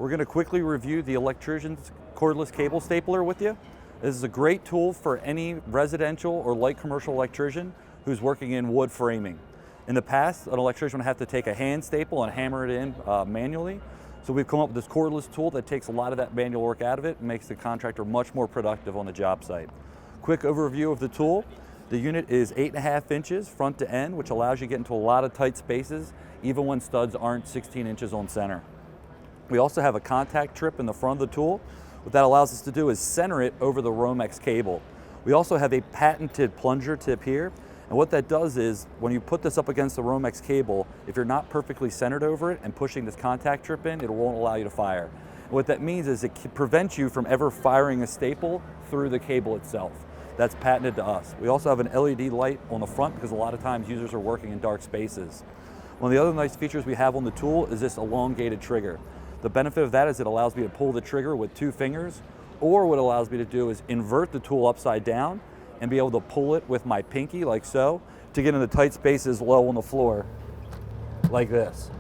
We're going to quickly review the electrician's cordless cable stapler with you. This is a great tool for any residential or light commercial electrician who's working in wood framing. In the past, an electrician would have to take a hand staple and hammer it in manually. So we've come up with this cordless tool that takes a lot of that manual work out of it and makes the contractor much more productive on the job site. Quick overview of the tool. The unit is 8.5 inches front to end, which allows you to get into a lot of tight spaces, even when studs aren't 16 inches on center. We also have a contact trip in the front of the tool. What that allows us to do is center it over the Romex cable. We also have a patented plunger tip here. And what that does is, when you put this up against the Romex cable, if you're not perfectly centered over it and pushing this contact trip in, it won't allow you to fire. And what that means is it prevents you from ever firing a staple through the cable itself. That's patented to us. We also have an LED light on the front because a lot of times users are working in dark spaces. One of the other nice features we have on the tool is this elongated trigger. The benefit of that is it allows me to pull the trigger with 2 fingers, or what it allows me to do is invert the tool upside down and be able to pull it with my pinky, like so, to get into tight spaces low on the floor, like this.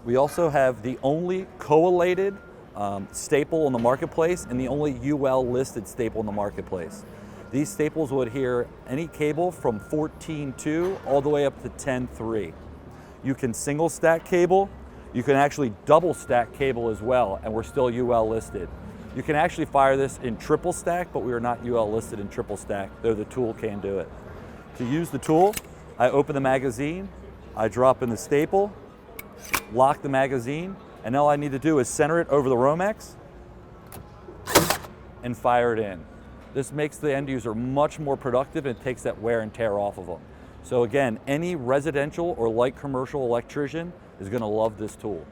We also have the only collated staple on the marketplace and the only UL listed staple in the marketplace. These staples will adhere any cable from 14.2 all the way up to 10.3. You can single stack cable, you can actually double stack cable as well, and we're still UL listed. You can actually fire this in triple stack, but we are not UL listed in triple stack, though the tool can do it. To use the tool, I open the magazine, I drop in the staple, lock the magazine, and all I need to do is center it over the Romex and fire it in. This makes the end user much more productive and it takes that wear and tear off of them. So again, any residential or light commercial electrician is going to love this tool.